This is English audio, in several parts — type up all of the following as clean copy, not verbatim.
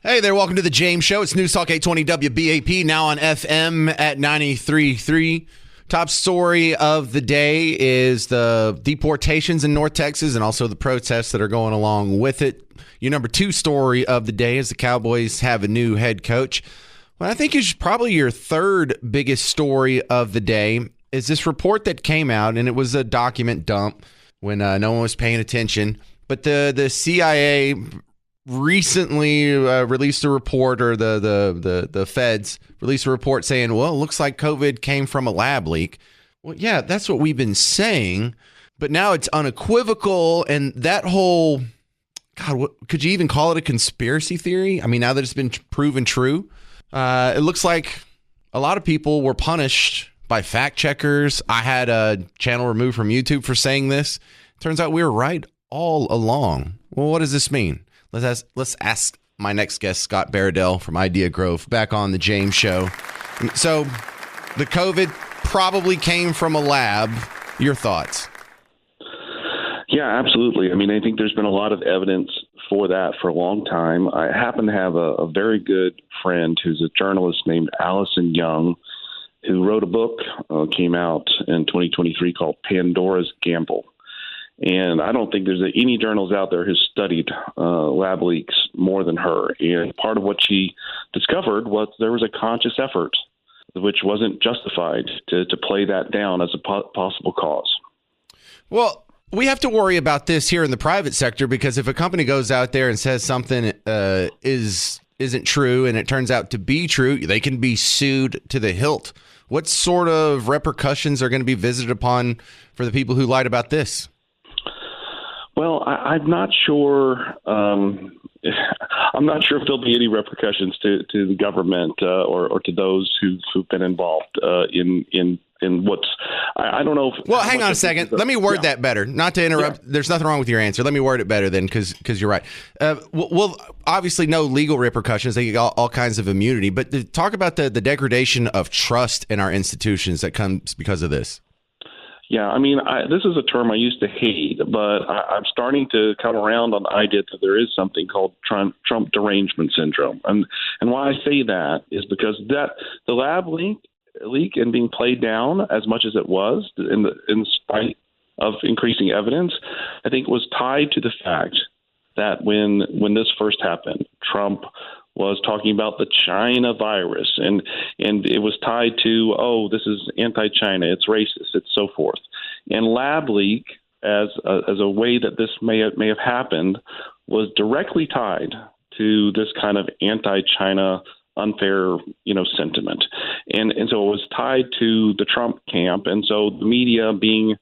Hey there, welcome to the James Show. It's News Talk 820 WBAP, now on FM at 93.3. Top story of the day is the deportations in North Texas and also the protests that are going along with it. Your number two story of the day is the Cowboys have a new head coach. What I think is probably your third biggest story of the day is this report that came out, and it was a document dump when no one was paying attention. But the CIA recently released a report, or the feds released a report saying, well, it looks like COVID came from a lab leak. Well, yeah, that's what we've been saying, but now it's unequivocal. And that whole, God, what, could you even call it a conspiracy theory? I mean, now that it's been proven true, it looks like a lot of people were punished by fact checkers. I had a channel removed from YouTube for saying this. Turns out we were right all along. Well, what does this mean? Let's ask my next guest, Scott Baradell from Idea Grove, back on the James Show. So the COVID probably came from a lab. Your thoughts? Yeah, absolutely. I mean, I think there's been a lot of evidence for that for a long time. I happen to have a very good friend who's a journalist named Allison Young, who wrote a book, came out in 2023 called Pandora's Gamble. And I don't think there's any journals out there who studied lab leaks more than her. And part of what she discovered was there was a conscious effort, which wasn't justified, to play that down as a possible cause. Well, we have to worry about this here in the private sector, because if a company goes out there and says something isn't true and it turns out to be true, they can be sued to the hilt. What sort of repercussions are going to be visited upon for the people who lied about this? Well, I'm not sure. I'm not sure if there'll be any repercussions to the government or to those who've been involved in what's. I don't know. Well, hang on a second. Let me word that better. Not to interrupt. Yeah. There's nothing wrong with your answer. Let me word it better then, because you're right. Well, obviously, no legal repercussions. They get all kinds of immunity. But to talk about the degradation of trust in our institutions that comes because of this. Yeah, I mean, this is a term I used to hate, but I'm starting to come around on the idea that there is something called Trump derangement syndrome. And why I say that is because that the lab leak and being played down as much as it was, in spite of increasing evidence, I think was tied to the fact that when this first happened, Trump was talking about the China virus, and it was tied to, oh, this is anti-China, it's racist, it's so forth. And lab leak, as a way that this may have happened, was directly tied to this kind of anti-China unfair, sentiment. And so it was tied to the Trump camp. And so the media, being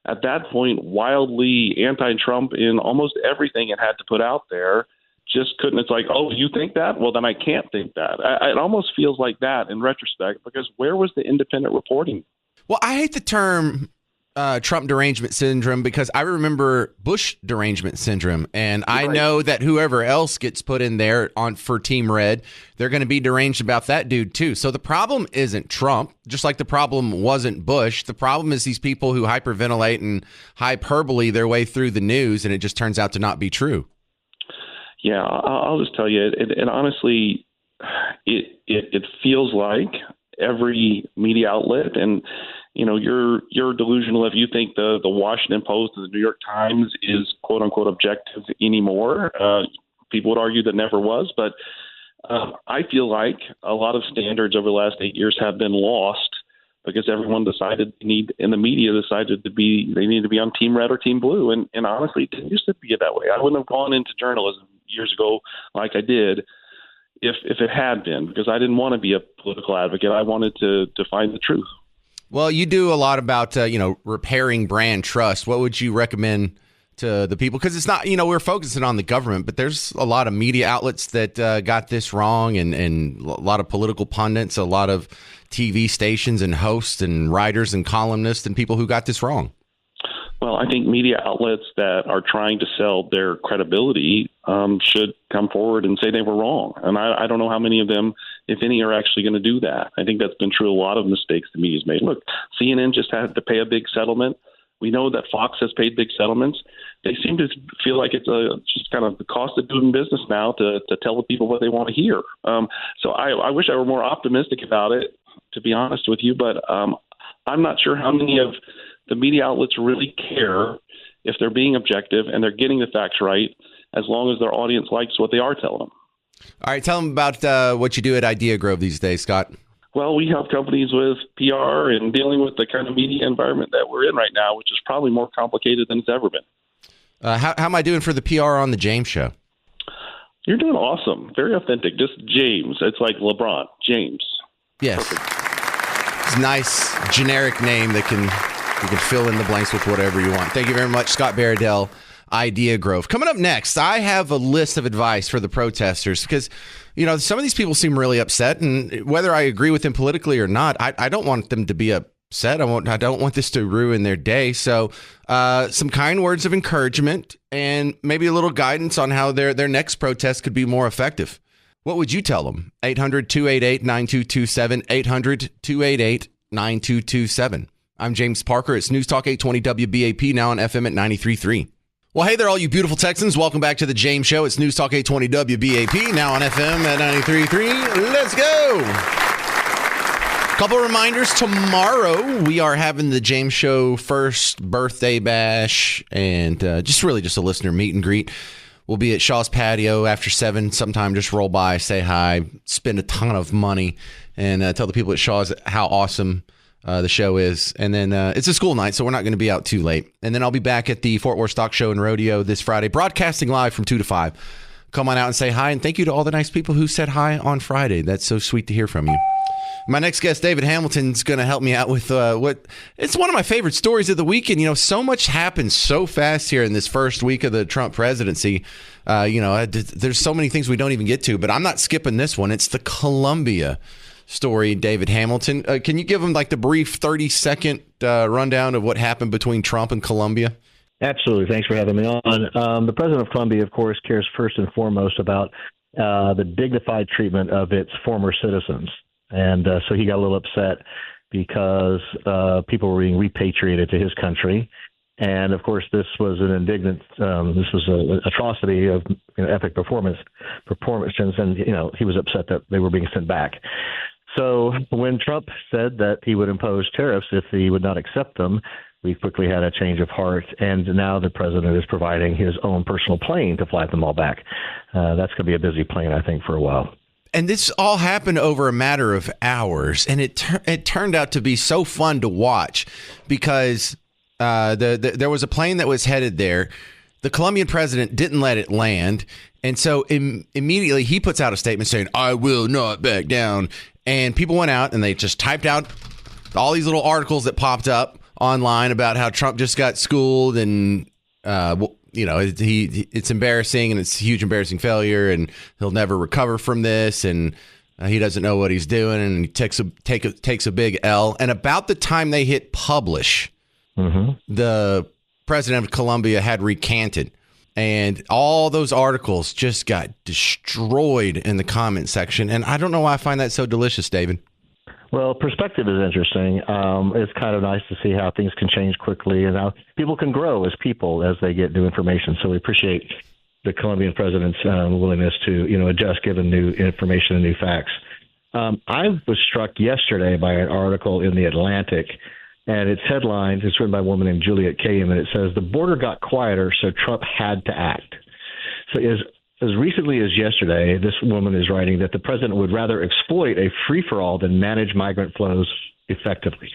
at that point wildly anti-Trump in almost everything it had to put out there, just couldn't. It's like, oh, you think that? Well, then I can't think that. It almost feels like that in retrospect, because where was the independent reporting? Well, I hate the term Trump derangement syndrome, because I remember Bush derangement syndrome, and I know that whoever else gets put in there for Team Red, they're going to be deranged about that dude too. So the problem isn't Trump, just like the problem wasn't Bush. The problem is these people who hyperventilate and hyperbole their way through the news, and it just turns out to not be true. Yeah, I'll just tell you, and honestly, it feels like every media outlet, and you're delusional if you think the Washington Post and the New York Times is quote unquote objective anymore. People would argue that never was, but I feel like a lot of standards over the last 8 years have been lost because everyone decided and the media decided they need to be on Team Red or Team Blue, and honestly, it didn't used to be that way. I wouldn't have gone into journalism years ago like I did if it had been, because I didn't want to be a political advocate. I wanted to find the truth. Well, you do a lot about repairing brand trust. What would you recommend to the people? Because it's not, we're focusing on the government, but there's a lot of media outlets that got this wrong, and a lot of political pundits, a lot of TV stations and hosts and writers and columnists and people who got this wrong. Well, I think media outlets that are trying to sell their credibility should come forward and say they were wrong. And I don't know how many of them, if any, are actually going to do that. I think that's been true. A lot of mistakes the media's made. Look, CNN just had to pay a big settlement. We know that Fox has paid big settlements. they seem to feel like it's just kind of the cost of doing business now to tell the people what they want to hear. So I wish I were more optimistic about it, to be honest with you, but I'm not sure how many of the media outlets really care if they're being objective and they're getting the facts right, as long as their audience likes what they are telling them. All right, tell them about what you do at Idea Grove these days, Scott. Well, we help companies with PR and dealing with the kind of media environment that we're in right now, which is probably more complicated than it's ever been. How am I doing for the PR on the James Show? You're doing awesome. Very authentic. Just James. It's like LeBron. James. Yes. Perfect. It's a nice generic name that you can fill in the blanks with whatever you want. Thank you very much, Scott Baradell, Idea Grove. Coming up next, I have a list of advice for the protesters because, some of these people seem really upset, and whether I agree with them politically or not, I don't want them to be upset. I don't want this to ruin their day. So some kind words of encouragement and maybe a little guidance on how their next protest could be more effective. What would you tell them? 800-288-9227, 800-288-9227. I'm James Parker. It's News Talk 820 WBAP, now on FM at 93.3. Well, hey there, all you beautiful Texans. Welcome back to the James Show. It's News Talk 820 WBAP, now on FM at 93.3. Let's go. Couple of reminders. Tomorrow, we are having the James Show first birthday bash and just a listener meet and greet. We'll be at Shaw's Patio after 7 sometime. Just roll by, say hi, spend a ton of money, and tell the people at Shaw's how awesome the show is. And then it's a school night, so we're not going to be out too late. And then I'll be back at the Fort Worth Stock Show and Rodeo this Friday, broadcasting live from 2 to 5. Come on out and say hi, and thank you to all the nice people who said hi on Friday. That's so sweet to hear from you. My next guest, David Hamilton, is going to help me out with it's one of my favorite stories of the weekend. So much happened so fast here in this first week of the Trump presidency. There's so many things we don't even get to, but I'm not skipping this one. It's the Columbia story, David Hamilton. Can you give them the brief 30-second rundown of what happened between Trump and Columbia? Absolutely. Thanks for having me on. The president of Colombia, of course, cares first and foremost about the dignified treatment of its former citizens. And so he got a little upset because people were being repatriated to his country. And, of course, this was an an atrocity of epic performances. And, he was upset that they were being sent back. So when Trump said that he would impose tariffs if he would not accept them, we quickly had a change of heart, and now the president is providing his own personal plane to fly them all back. That's going to be a busy plane, I think, for a while. And this all happened over a matter of hours, and it turned out to be so fun to watch because there was a plane that was headed there. The Colombian president didn't let it land, and so immediately he puts out a statement saying, "I will not back down." And people went out and they just typed out all these little articles that popped up online about how Trump just got schooled and, it's embarrassing and it's a huge embarrassing failure and he'll never recover from this and he doesn't know what he's doing and he takes a big L. And about the time they hit publish, the president of Colombia had recanted. And all those articles just got destroyed in the comment section. And I don't know why I find that so delicious, David. Well, perspective is interesting. It's kind of nice to see how things can change quickly and how people can grow as people as they get new information. So we appreciate the Colombian president's willingness to, adjust given new information and new facts. I was struck yesterday by an article in The Atlantic, and its headline is written by a woman named Juliet Kayyem, and it says, "The border got quieter, so Trump had to act." So as recently as yesterday, this woman is writing that the president would rather exploit a free-for-all than manage migrant flows effectively.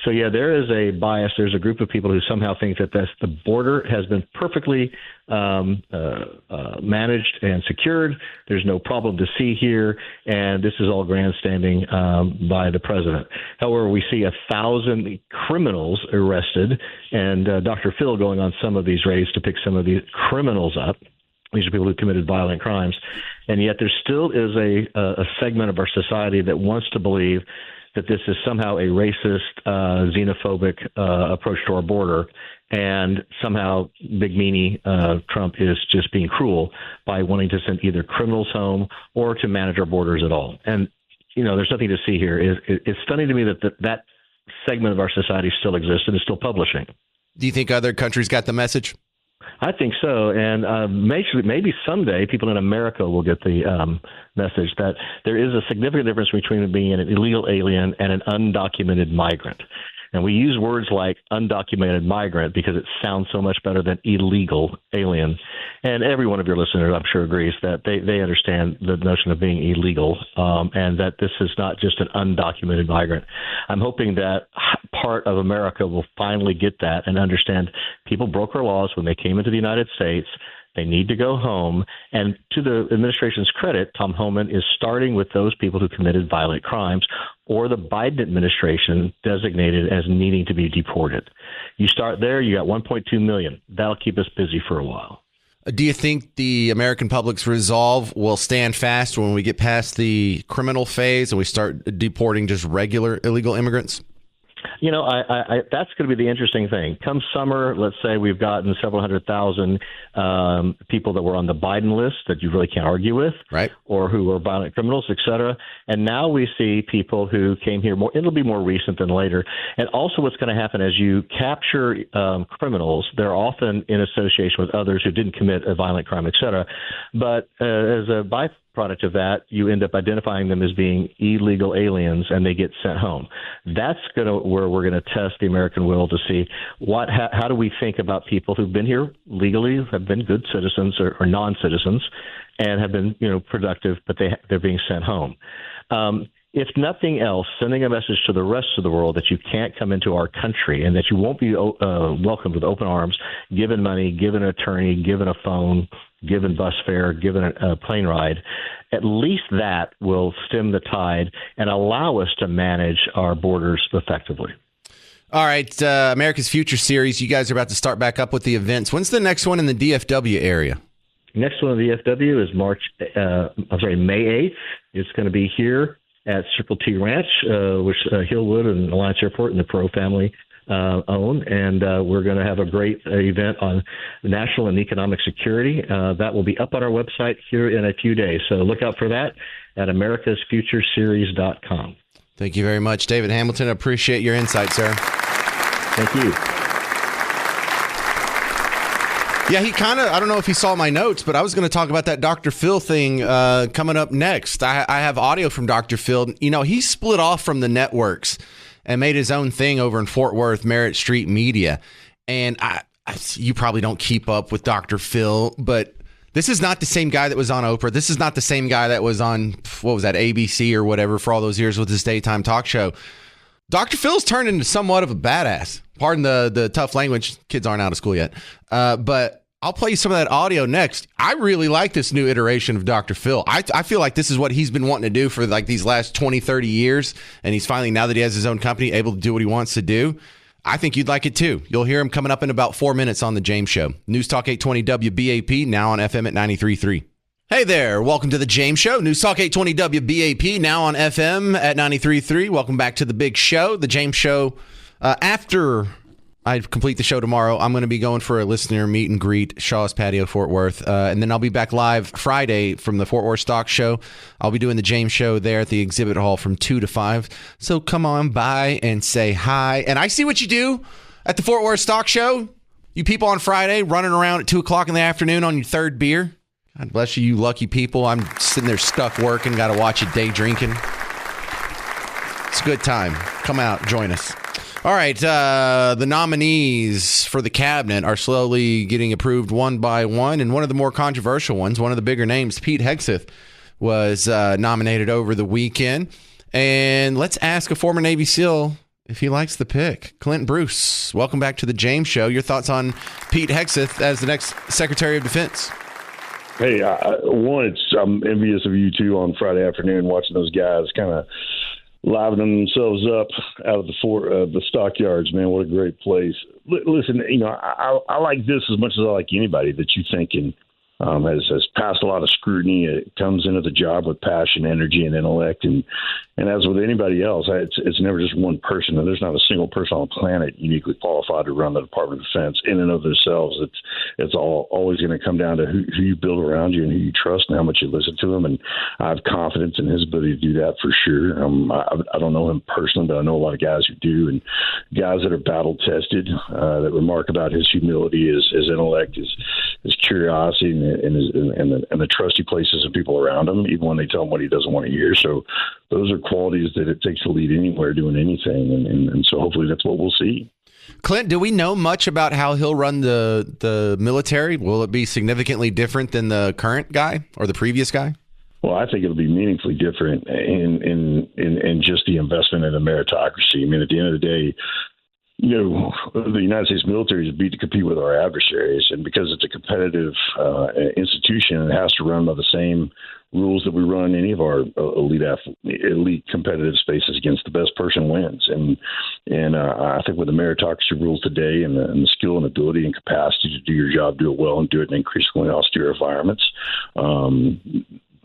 So, yeah, there is a bias. There's a group of people who somehow think that the border has been perfectly managed and secured. There's no problem to see here, and this is all grandstanding by the president. However, we see 1,000 criminals arrested, and Dr. Phil going on some of these raids to pick some of these criminals up. These are people who committed violent crimes. And yet there still is a segment of our society that wants to believe that this is somehow a racist, xenophobic approach to our border. And somehow Big Meanie Trump is just being cruel by wanting to send either criminals home or to manage our borders at all. And, there's nothing to see here. It's stunning to me that segment of our society still exists and is still publishing. Do you think other countries got the message? I think so, and maybe someday people in America will get the message that there is a significant difference between being an illegal alien and an undocumented migrant. And we use words like undocumented migrant because it sounds so much better than illegal alien. And every one of your listeners, I'm sure, agrees that they understand the notion of being illegal and that this is not just an undocumented migrant. I'm hoping that part of America will finally get that and understand people broke our laws when they came into the United States. They need to go home. And to the administration's credit, Tom Homan is starting with those people who committed violent crimes or the Biden administration designated as needing to be deported. You start there, you got 1.2 million. That'll keep us busy for a while. Do you think the American public's resolve will stand fast when we get past the criminal phase and we start deporting just regular illegal immigrants? You know, that's going to be the interesting thing. Come summer, let's say we've gotten several 100,000 people that were on the Biden list that you really can't argue with, right? Or who are violent criminals, et cetera. And now we see people who came here more. It'll be more recent than later. And also what's going to happen as you capture criminals, they're often in association with others who didn't commit a violent crime, et cetera. But as a byproduct of that, you end up identifying them as being illegal aliens and they get sent home. That's where we're going to test the American will to see how do we think about people who've been here legally, have been good citizens or non-citizens, and have been productive, but they're being sent home. If nothing else, sending a message to the rest of the world that you can't come into our country and that you won't be welcomed with open arms, given money, given an attorney, given a phone, given bus fare, given a plane ride, at least that will stem the tide and allow us to manage our borders effectively. All right, America's Future Series, you guys are about to start back up with the events. When's the next one in the DFW area? Next one in the DFW is May 8th. It's going to be here at Circle T Ranch, which Hillwood and Alliance Airport and the Perot family own. And we're going to have a great event on national and economic security. That will be up on our website here in a few days. So look out for that at americasfutureseries.com. Thank you very much, David Hamilton. I appreciate your insight, sir. Thank you. Yeah, he I don't know if he saw my notes, but I was going to talk about that Dr. Phil thing coming up next. I have audio from Dr. Phil. He split off from the networks and made his own thing over in Fort Worth, Merritt Street Media. And you probably don't keep up with Dr. Phil, but this is not the same guy that was on Oprah. This is not the same guy that was on, ABC or whatever for all those years with his daytime talk show. Dr. Phil's turned into somewhat of a badass. Pardon the tough language. Kids aren't out of school yet. But I'll play you some of that audio next. I really like this new iteration of Dr. Phil. I feel like this is what he's been wanting to do for like these last 20, 30 years. And he's finally, now that he has his own company, able to do what he wants to do. I think you'd like it too. You'll hear him coming up in about 4 minutes on The James Show. News Talk 820 WBAP, now on FM at 93.3. Hey there. Welcome to The James Show. News Talk 820 WBAP, now on FM at 93.3. Welcome back to The Big Show. The James Show, after I complete the show tomorrow, I'm going to be going for a listener meet and greet, Shaw's Patio, Fort Worth. And then I'll be back live Friday from the Fort Worth Stock Show. I'll be doing the James Show there at the exhibit hall from 2 to 5. So come on by and say hi. And I see what you do at the Fort Worth Stock Show. You people on Friday running around at 2 o'clock in the afternoon on your third beer. God bless you, you lucky people. I'm sitting there stuck working, got to watch you day drinking. It's a good time. Come out, join us. All right, the nominees for the cabinet are slowly getting approved one by one, and one of the more controversial ones, one of the bigger names, Pete Hegseth, was nominated over the weekend. And let's ask a former Navy SEAL if he likes the pick. Clint Bruce, welcome back to the James Show. Your thoughts on Pete Hegseth as the next Secretary of Defense? Hey, I'm envious of you two on Friday afternoon watching those guys kind of livening themselves up out of the stockyards, man. What a great place. Listen, I like this as much as I like anybody that you think can has passed a lot of scrutiny. It comes into the job with passion, energy, and intellect. And as with anybody else, it's never just one person. And there's not a single person on the planet uniquely qualified to run the Department of Defense in and of themselves. It's always going to come down to who you build around you and who you trust and how much you listen to him. And I have confidence in his ability to do that for sure. I don't know him personally, but I know a lot of guys who do, and guys that are battle tested that remark about his humility, his intellect, his curiosity, and the trust he places in people around him, even when they tell him what he doesn't want to hear. So those are qualities that it takes to lead anywhere doing anything. And so hopefully that's what we'll see. Clint, do we know much about how he'll run the military? Will it be significantly different than the current guy or the previous guy? Well, I think it'll be meaningfully different in just the investment in the meritocracy. I mean, at the end of the day, the United States military is built to compete with our adversaries, and because it's a competitive institution, it has to run by the same rules that we run any of our elite competitive spaces against. The best person wins, and I think with the meritocracy rules today and the skill and ability and capacity to do your job, do it well, and do it in increasingly austere environments,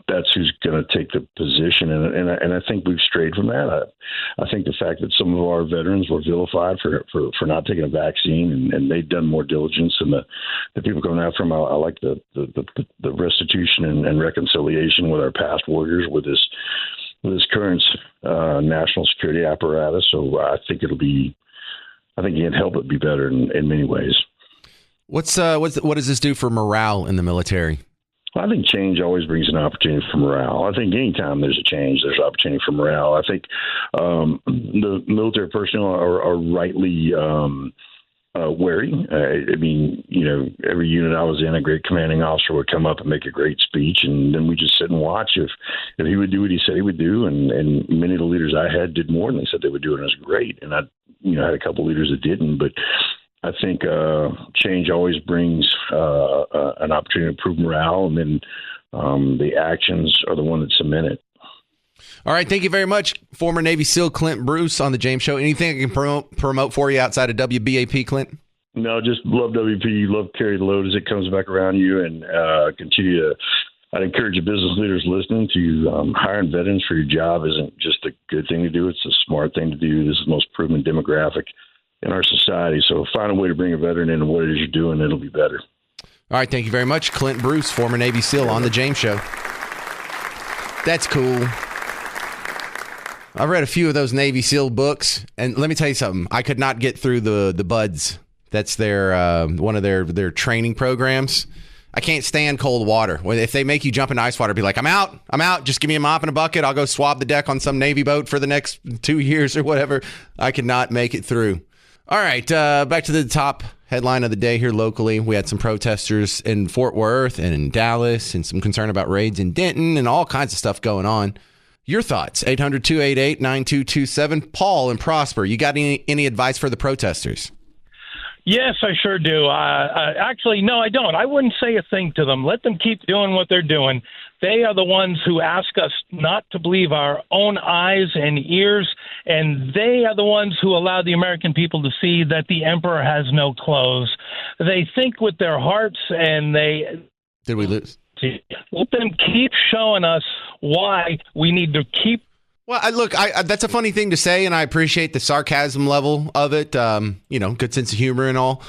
that's who's going to take the position. And I think we've strayed from that. I think the fact that some of our veterans were vilified for not taking a vaccine, and they've done more diligence than the people coming after them. I like the restitution and reconciliation with our past warriors with this current national security apparatus. So I think you can't help but be better in many ways. What does this do for morale in the military? I think change always brings an opportunity for morale. I think anytime there's a change, there's opportunity for morale. I think the military personnel are rightly wary. I mean, every unit I was in, a great commanding officer would come up and make a great speech, and then we just sit and watch if he would do what he said he would do. And many of the leaders I had did more than they said they would do, and it was great. And I had a couple of leaders that didn't, but I think change always brings an opportunity to improve morale, and then the actions are the one that cement it. All right. Thank you very much, former Navy SEAL Clint Bruce on the James Show. Anything I can promote for you outside of WBAP, Clint? No, just love WP. Love Carry the Load as it comes back around you, and continue to. I'd encourage the business leaders listening to hiring veterans for your job isn't just a good thing to do. It's a smart thing to do. This is the most proven demographic in our society. So find a way to bring a veteran into what it is you're doing. It'll be better. All right. Thank you very much, Clint Bruce, former Navy SEAL on the James Show. That's cool. I've read a few of those Navy SEAL books, and let me tell you something. I could not get through the BUDS. That's their one of their training programs. I can't stand cold water. If they make you jump in ice water, be like, I'm out. Just give me a mop and a bucket. I'll go swab the deck on some Navy boat for the next 2 years or whatever. I could not make it through. All right, back to the top headline of the day here locally. We had some protesters in Fort Worth and in Dallas, and some concern about raids in Denton and all kinds of stuff going on. Your thoughts, 800-288-9227. Paul and Prosper, you got any advice for the protesters? Yes, I sure do. Actually, no, I don't. I wouldn't say a thing to them. Let them keep doing what they're doing. They are the ones who ask us not to believe our own eyes and ears, and they are the ones who allow the American people to see that the emperor has no clothes. They think with their hearts, and they... Did we lose? Let them keep showing us why we need to keep... Well, look, that's a funny thing to say, and I appreciate the sarcasm level of it, good sense of humor and all,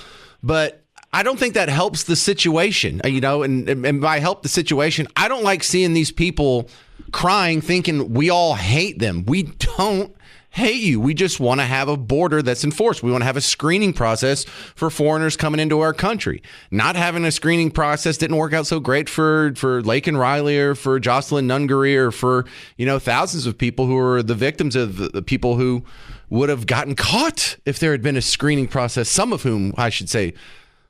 but I don't think that helps the situation, and by help the situation, I don't like seeing these people crying thinking we all hate them. We don't hate you. We just want to have a border that's enforced. We want to have a screening process for foreigners coming into our country. Not having a screening process didn't work out so great for Laken Riley or for Jocelyn Nungaray or for, thousands of people who are the victims of the people who would have gotten caught if there had been a screening process, some of whom, I should say,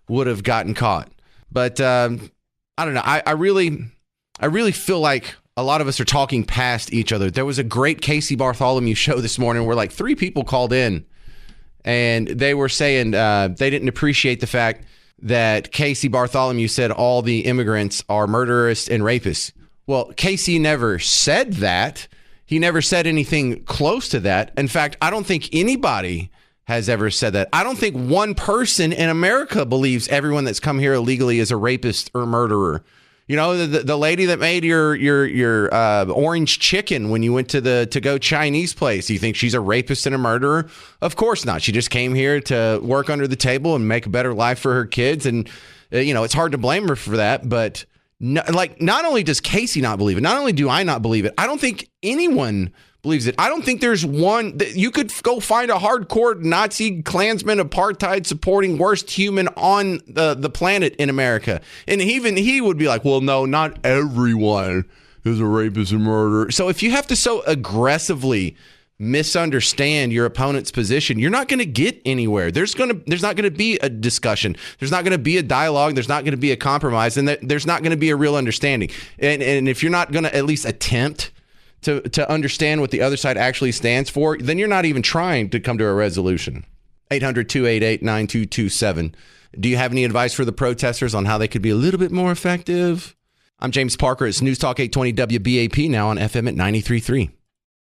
would have gotten caught. But I don't know. I really feel like a lot of us are talking past each other. There was a great Casey Bartholomew show this morning where like 3 people called in and they were saying they didn't appreciate the fact that Casey Bartholomew said all the immigrants are murderers and rapists. Well, Casey never said that. He never said anything close to that. In fact, I don't think anybody has ever said that. I don't think one person in America believes everyone that's come here illegally is a rapist or murderer You know, the lady that made your orange chicken when you went to the to-go Chinese place, you think she's a rapist and a murderer? Of course not. She just came here to work under the table and make a better life for her kids. And, it's hard to blame her for that. But not only does Casey not believe it, not only do I not believe it, I don't think anyone believes it. I don't think there's one that you could go find a hardcore Nazi, Klansman, apartheid supporting worst human on the planet in America. And even he would be like, well, no, not everyone is a rapist and murderer. So if you have to so aggressively misunderstand your opponent's position, you're not going to get anywhere. There's not going to be a discussion. There's not going to be a dialogue. There's not going to be a compromise. And there's not going to be a real understanding. And if you're not going to at least attempt to understand what the other side actually stands for, then you're not even trying to come to a resolution. 800-288-9227. Do you have any advice for the protesters on how they could be a little bit more effective? I'm James Parker. It's News Talk 820 WBAP, now on FM at 93.3.